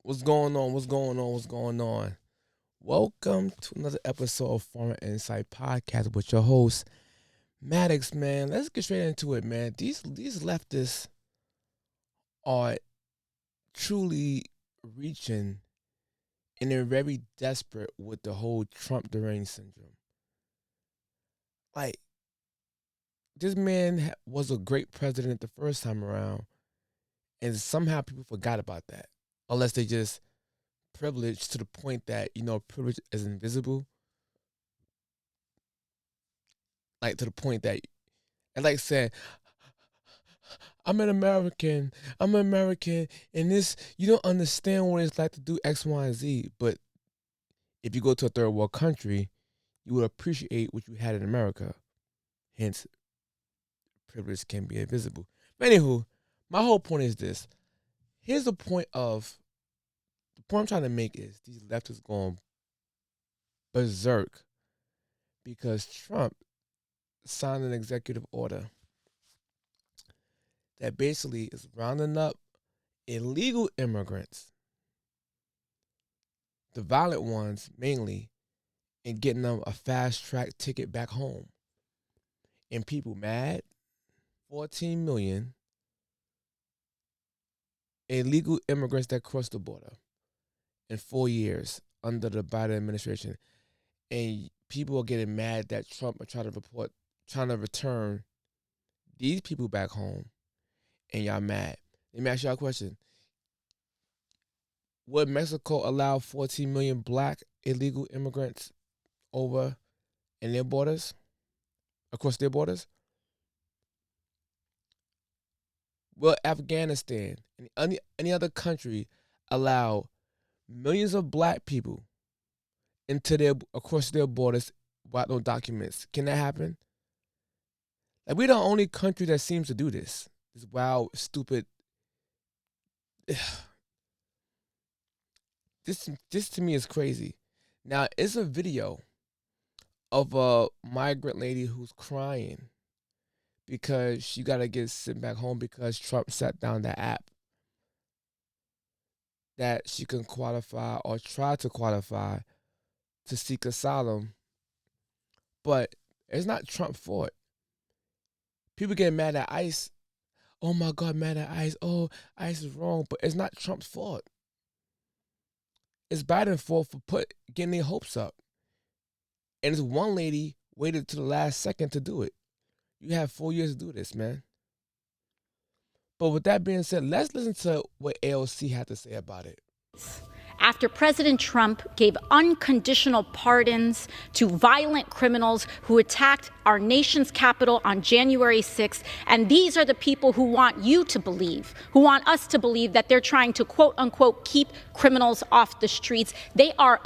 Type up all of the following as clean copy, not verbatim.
What's going on? What's going on? What's going on? Welcome to another episode of Foreign Insight Podcast with your host, Maddox, man. Let's get straight into it, man. These leftists are truly reaching and they're very desperate with the whole Trump deranged syndrome. Like, this man was a great president the first time around, and somehow people forgot about that. Unless they just privileged to the point that, privilege is invisible. Like, to the point that, and like saying, I'm an American. I'm an American. And this, you don't understand what it's like to do X, Y, and Z. But if you go to a third world country, you would appreciate what you had in America. Hence, privilege can be invisible. But anywho, my whole point is this. Here's the point I'm trying to make is these leftists going berserk because Trump signed an executive order that basically is rounding up illegal immigrants, the violent ones mainly, and getting them a fast track ticket back home. And people mad. 14 million illegal immigrants that crossed the border in 4 years under the Biden administration. And people are getting mad that Trump are trying to return these people back home. And y'all mad. Let me ask y'all a question. Would Mexico allow 14 million black illegal immigrants over in their borders, across their borders? Will Afghanistan and any other country allow millions of black people across their borders without no documents? Can that happen? Like, we're the only country that seems to do this. This wild, stupid. This to me is crazy. Now, it's a video of a migrant lady who's crying because she got to get sent back home because Trump set down the app that she can qualify or try to qualify to seek asylum. But it's not Trump's fault. People get mad at ICE. Oh my God, mad at ICE. Oh, ICE is wrong. But it's not Trump's fault. It's Biden's fault for getting their hopes up. And this one lady waited to the last second to do it. You have 4 years to do this, man. But with that being said, let's listen to what AOC had to say about it. After President Trump gave unconditional pardons to violent criminals who attacked our nation's capital on January 6th. And these are the people who want you to believe, who want us to believe that they're trying to, quote unquote, keep criminals off the streets. When they are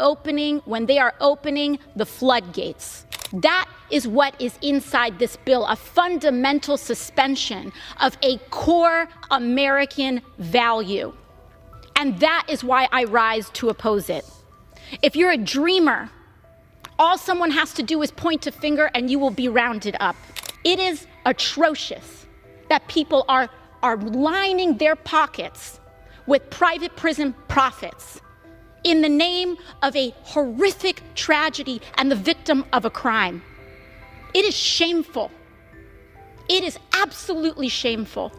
opening the floodgates. That is what is inside this bill, a fundamental suspension of a core American value. And that is why I rise to oppose it. If you're a dreamer, all someone has to do is point a finger and you will be rounded up. It is atrocious that people are lining their pockets with private prison profits in the name of a horrific tragedy and the victim of a crime. It is shameful. It is absolutely shameful.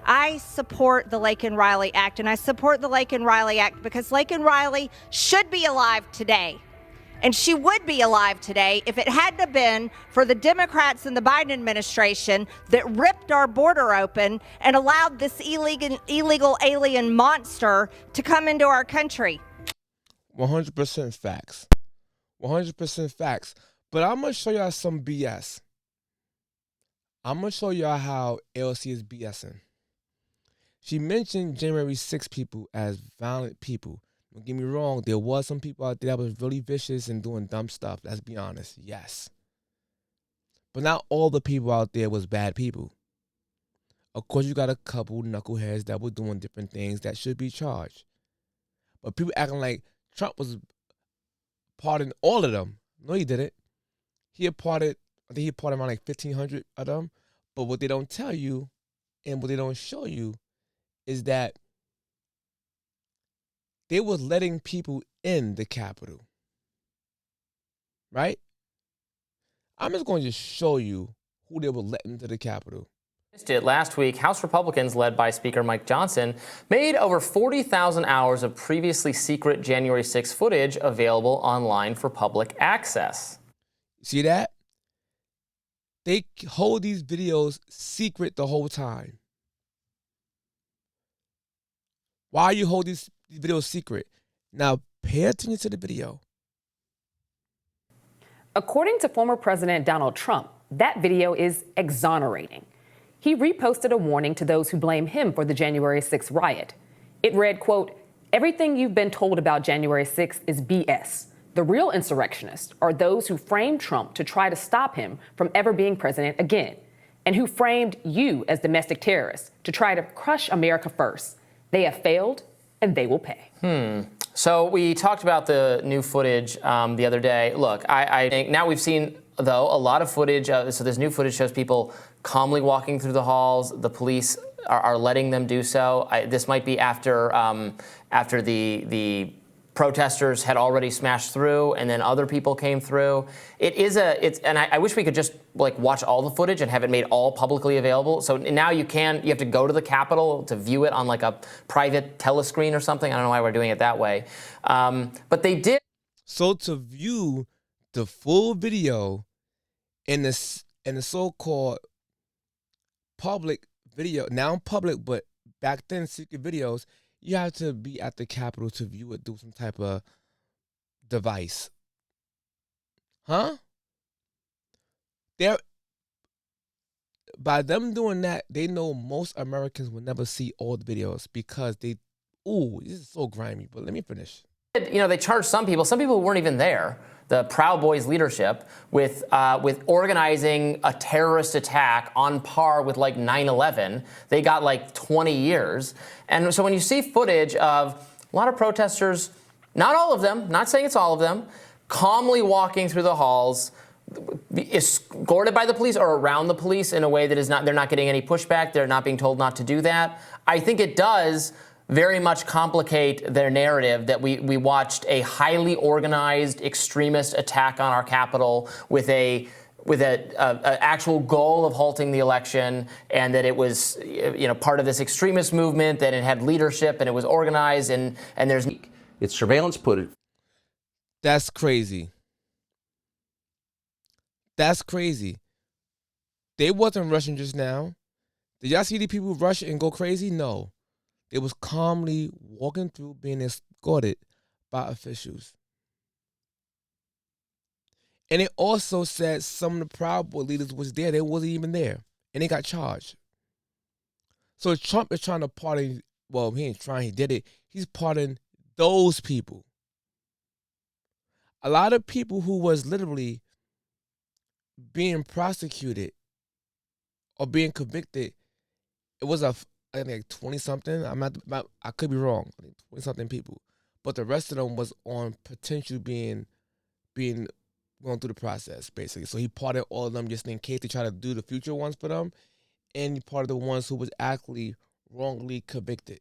I support the Laken Riley Act, and I support the Laken Riley Act because Laken Riley should be alive today. And she would be alive today if it hadn't been for the Democrats and the Biden administration that ripped our border open and allowed this illegal alien monster to come into our country. 100% facts. 100% facts. But I'm going to show y'all some BS. I'm going to show y'all how AOC is BSing. She mentioned January 6 people as violent people. Don't get me wrong, there was some people out there that was really vicious and doing dumb stuff. Let's be honest, yes. But not all the people out there was bad people. Of course, you got a couple knuckleheads that were doing different things that should be charged. But people acting like Trump was pardoning all of them. No, he didn't. I think he pardoned around like 1,500 of them. But what they don't tell you and what they don't show you is that they was letting people in the Capitol, right? I'm just going to just show you who they were letting into the Capitol. Last week, House Republicans, led by Speaker Mike Johnson, made over 40,000 hours of previously secret January 6 footage available online for public access. See that? They hold these videos secret the whole time. Why you hold these videos secret? Now, pay attention to the video. According to former President Donald Trump, that video is exonerating. He reposted a warning to those who blame him for the January 6th riot. It read, quote, "Everything you've been told about January 6th is BS. The real insurrectionists are those who framed Trump to try to stop him from ever being president again, and who framed you as domestic terrorists to try to crush America first. They have failed, and they will pay." So we talked about the new footage the other day. Look, I think now we've seen, though, a lot of footage. So this new footage shows people calmly walking through the halls. The police are letting them do so. This might be after the protesters had already smashed through, and then other people came through. And I wish we could just like watch all the footage and have it made all publicly available. So now you have to go to the Capitol to view it on like a private telescreen or something. I don't know why we're doing it that way, but they did. So to view the full video in the so-called public video, now public, but back then secret videos, you have to be at the Capitol to view it through some type of device. Huh? By them doing that, they know most Americans will never see all the videos because this is so grimy, but let me finish. You know, they charged some people who weren't even there, the Proud Boys leadership, with organizing a terrorist attack on par with like 9/11. They got like 20 years. And so when you see footage of a lot of protesters, not all of them, not saying it's all of them, calmly walking through the halls, escorted by the police or around the police in a way that they're not getting any pushback, they're not being told not to do that, I think it does very much complicate their narrative that we watched a highly organized extremist attack on our Capitol with a actual goal of halting the election, and that it was part of this extremist movement, that it had leadership and it was organized, and there's it's surveillance footage. That's crazy. That's crazy. They wasn't rushing just now. Did y'all see the people rush and go crazy? No. They was calmly walking through, being escorted by officials. And it also said some of the Proud Boy leaders was there. They wasn't even there. And they got charged. So Trump is trying to pardon, well, he ain't trying, he did it. He's pardoning those people. A lot of people who was literally being prosecuted or being convicted, it was I think like 20-something. I could be wrong. 20-something people. But the rest of them was on potential being going through the process, basically. So he pardoned all of them just in case they try to do the future ones for them. And he pardoned the ones who was actually wrongly convicted.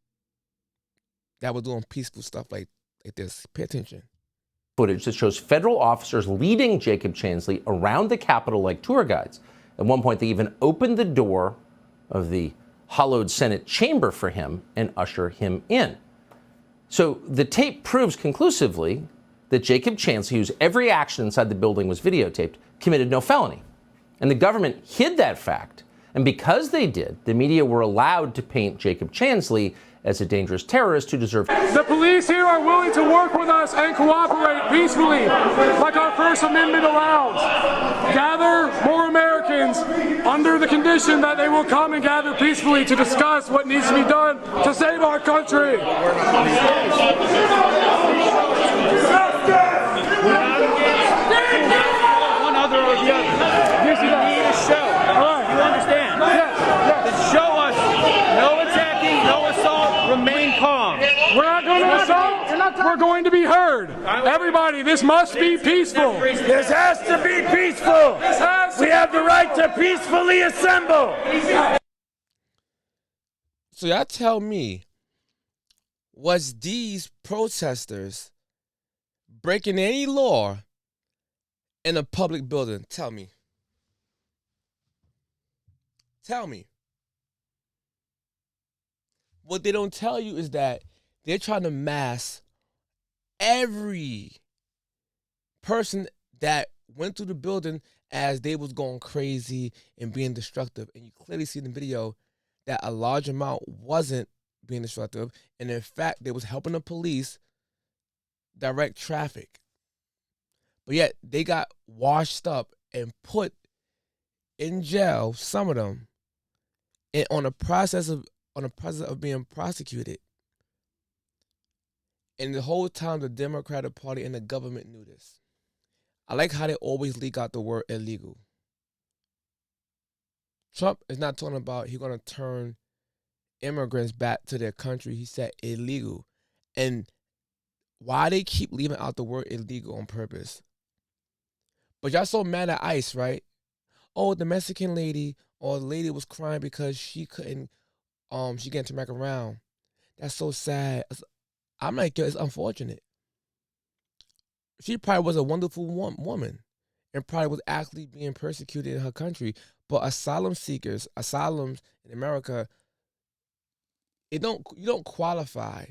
That was doing peaceful stuff like this. Pay attention. Footage that shows federal officers leading Jacob Chansley around the Capitol like tour guides. At one point, they even opened the door of the hollowed Senate chamber for him and usher him in. So the tape proves conclusively that Jacob Chansley, whose every action inside the building was videotaped, committed no felony. And the government hid that fact. And because they did, the media were allowed to paint Jacob Chansley as a dangerous terrorist who deserved. The police here are willing to work with us and cooperate peacefully, like our First Amendment allows. Gather more Americans under the condition that they will come and gather peacefully to discuss what needs to be done to save our country. One other or the other. You need a show. You understand? To show us no attacking, no assault, remain calm. We're not going to assault. We're going to be heard. Everybody, this must be peaceful. This has to be peaceful. We have the right to peacefully assemble. So y'all tell me, was these protesters breaking any law in a public building? Tell me. Tell me. What they don't tell you is that they're trying to mask every person that went through the building as they was going crazy and being destructive. And you clearly see in the video that a large amount wasn't being destructive. And in fact, they was helping the police direct traffic. But yet they got washed up and put in jail, some of them, and on the process of being prosecuted. And the whole time the Democratic Party and the government knew this. I like how they always leak out the word illegal. Trump is not talking about he's going to turn immigrants back to their country. He said illegal. And why they keep leaving out the word illegal on purpose? But y'all so mad at ICE, right? Oh, the Mexican lady or the lady was crying because she couldn't, she can't turn back around. That's so sad. I'm like, it's unfortunate. She probably was a wonderful woman and probably was actually being persecuted in her country. But asylums in America, you don't qualify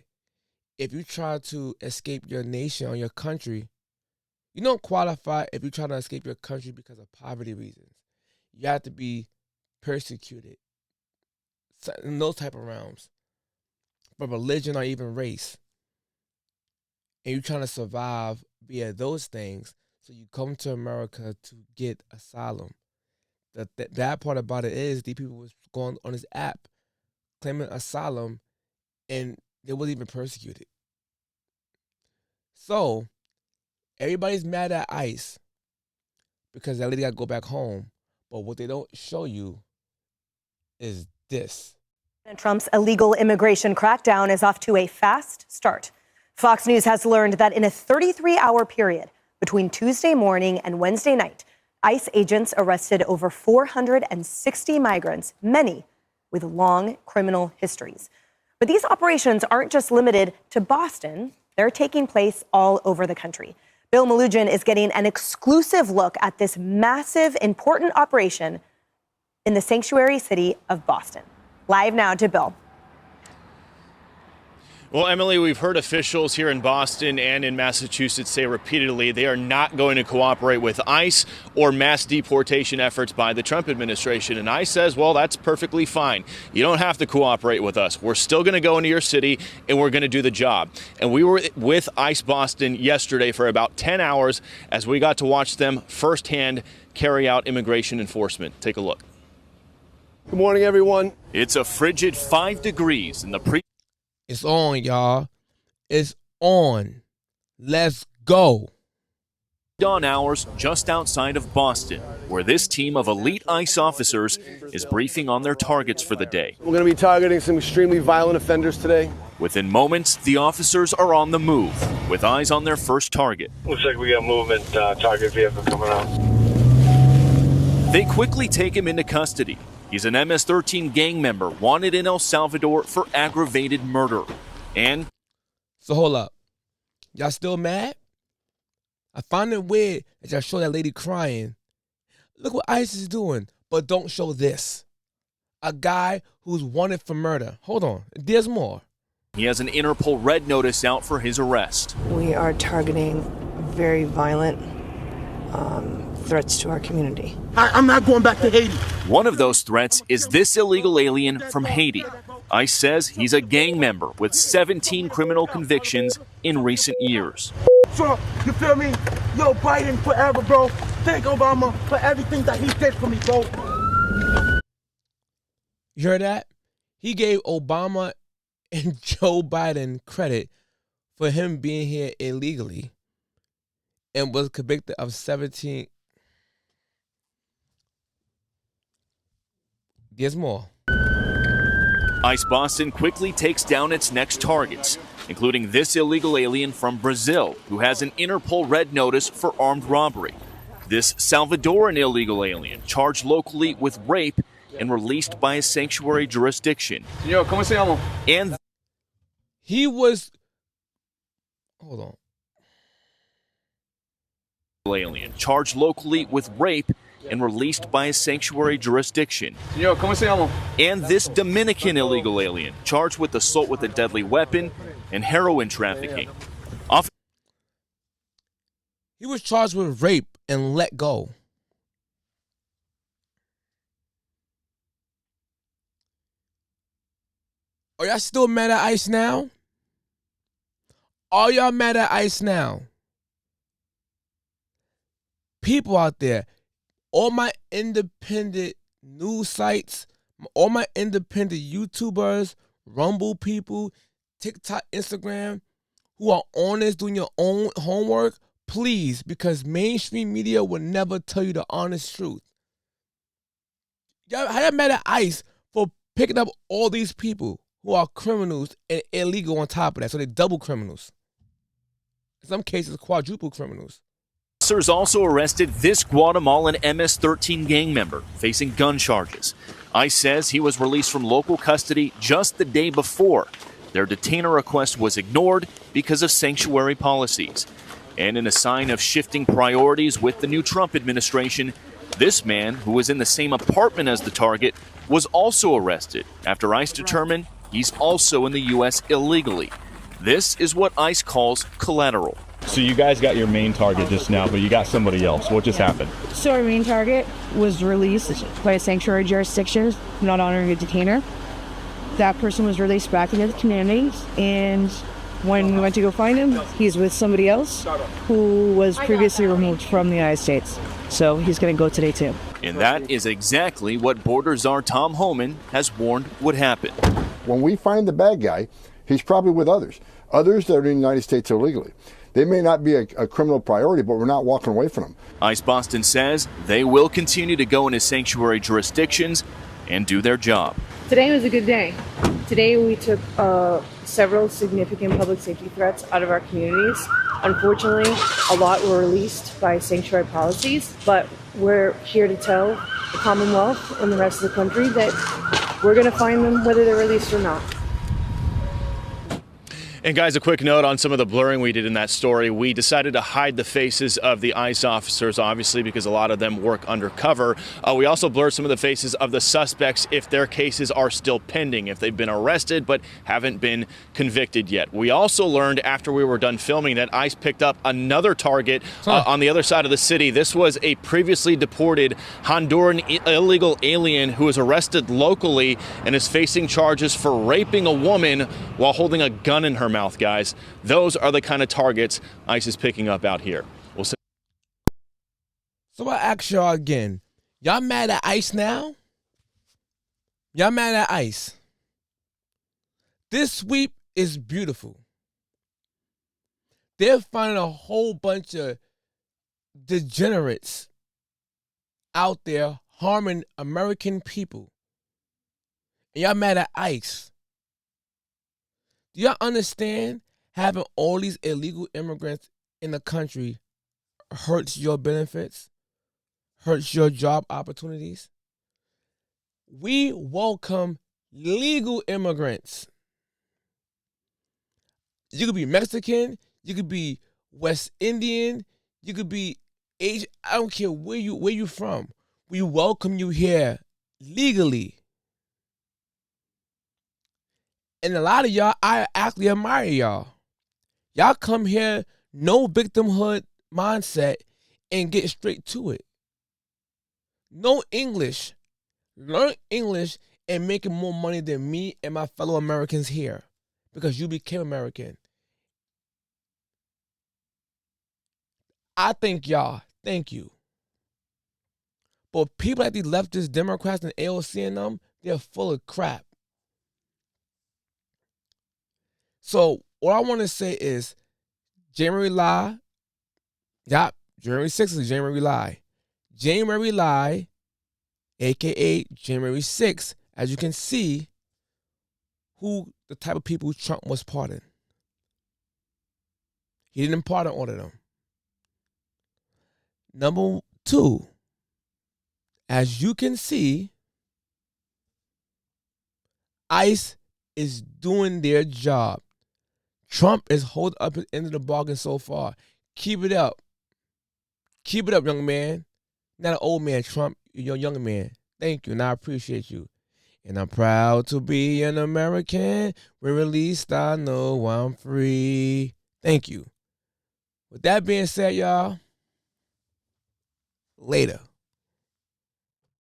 if you try to escape your nation or your country. You don't qualify if you try to escape your country because of poverty reasons. You have to be persecuted in those type of realms for religion or even race. And you're trying to survive via those things, so you come to America to get asylum. The bad part about it is these people was going on this app claiming asylum, and they wasn't even persecuted. So everybody's mad at ICE because that lady got to go back home. But what they don't show you is this. Trump's illegal immigration crackdown is off to a fast start. Fox News has learned that in a 33-hour period between Tuesday morning and Wednesday night, ICE agents arrested over 460 migrants, many with long criminal histories. But these operations aren't just limited to Boston. They're taking place all over the country. Bill Malugin is getting an exclusive look at this massive, important operation in the sanctuary city of Boston. Live now to Bill. Well, Emily, we've heard officials here in Boston and in Massachusetts say repeatedly they are not going to cooperate with ICE or mass deportation efforts by the Trump administration. And ICE says, well, that's perfectly fine. You don't have to cooperate with us. We're still going to go into your city and we're going to do the job. And we were with ICE Boston yesterday for about 10 hours as we got to watch them firsthand carry out immigration enforcement. Take a look. Good morning, everyone. It's a frigid 5 degrees in the It's on, y'all. It's on. Let's go. Dawn hours just outside of Boston, where this team of elite ICE officers is briefing on their targets for the day. We're going to be targeting some extremely violent offenders today. Within moments, the officers are on the move, with eyes on their first target. Looks like we got movement, target vehicle coming out. They quickly take him into custody. He's an MS-13 gang member wanted in El Salvador for aggravated murder. And so hold up. Y'all still mad? I find it weird that y'all show that lady crying. Look what ICE is doing, but don't show this. A guy who's wanted for murder. Hold on, there's more. He has an Interpol red notice out for his arrest. We are targeting very violent threats to our community. I'm not going back to Haiti. One of those threats is this illegal alien from Haiti. ICE says he's a gang member with 17 criminal convictions in recent years. Trump, you feel me? Yo, Biden forever, bro. Thank Obama for everything that he did for me, bro. You heard that? He gave Obama and Joe Biden credit for him being here illegally and was convicted of 17. There's more. ICE Boston quickly takes down its next targets, including this illegal alien from Brazil who has an Interpol red notice for armed robbery. This Salvadoran illegal alien charged locally with rape and released by a sanctuary jurisdiction. Señor, ¿cómo se llama? And He was, hold on. Alien charged locally with rape and released by a sanctuary jurisdiction. Señor, ¿cómo se llama? And this Dominican illegal alien charged with assault with a deadly weapon and heroin trafficking. He was charged with rape and let go. Are y'all still mad at ICE now? Are y'all mad at ICE now? People out there, all my independent news sites, all my independent YouTubers, Rumble people, TikTok, Instagram, who are on this doing your own homework, please, because mainstream media will never tell you the honest truth. How y'all mad at ICE for picking up all these people who are criminals and illegal on top of that? So they're double criminals. In some cases, quadruple criminals. Officers also arrested this Guatemalan MS-13 gang member facing gun charges. ICE says he was released from local custody just the day before. Their detainer request was ignored because of sanctuary policies. And in a sign of shifting priorities with the new Trump administration, this man, who was in the same apartment as the target, was also arrested after ICE determined he's also in the U.S. illegally. This is what ICE calls collateral. So you guys got your main target just now, but you got somebody else. What just happened? So our main target was released by a sanctuary jurisdiction, not honoring a detainer. That person was released back into the community, and when we went to go find him, he's with somebody else who was previously removed from the United States. So he's going to go today too. And that is exactly what Border Czar Tom Homan has warned would happen. When we find the bad guy, he's probably with others that are in the United States illegally. They may not be a criminal priority, but we're not walking away from them. ICE Boston says they will continue to go into sanctuary jurisdictions and do their job. Today was a good day. Today we took several significant public safety threats out of our communities. Unfortunately, a lot were released by sanctuary policies, but we're here to tell the Commonwealth and the rest of the country that we're going to find them whether they're released or not. And guys, a quick note on some of the blurring we did in that story. We decided to hide the faces of the ICE officers, obviously, because a lot of them work undercover. We also blurred some of the faces of the suspects if their cases are still pending, if they've been arrested but haven't been convicted yet. We also learned after we were done filming that ICE picked up another target on the other side of the city. This was a previously deported Honduran illegal alien who was arrested locally and is facing charges for raping a woman while holding a gun in her mouth, guys. Those are the kind of targets ICE is picking up out here. So I ask y'all again, y'all mad at ICE now? Y'all mad at ICE? This sweep is beautiful. They're finding a whole bunch of degenerates out there harming American people. And y'all mad at ICE. Do y'all understand having all these illegal immigrants in the country hurts your benefits, hurts your job opportunities? We welcome legal immigrants. You could be Mexican, you could be West Indian, you could be Asian. I don't care where you from. We welcome you here legally. And a lot of y'all, I actually admire y'all. Y'all come here, no victimhood mindset, and get straight to it. No English. Learn English and making more money than me and my fellow Americans here because you became American. I thank y'all. Thank you. But people like these leftist Democrats and AOC and them, they're full of crap. So what I want to say is January lie. Yep, January 6th is January lie. January lie, a.k.a. January 6th, as you can see, who the type of people Trump was pardoning. He didn't pardon all of them. Number two, as you can see, ICE is doing their job. Trump is holding up his end of the bargain so far. Keep it up. Keep it up, young man. Not an old man, Trump. You're a young man. Thank you, and I appreciate you. And I'm proud to be an American, where at least I know I'm free. Thank you. With that being said, y'all, later.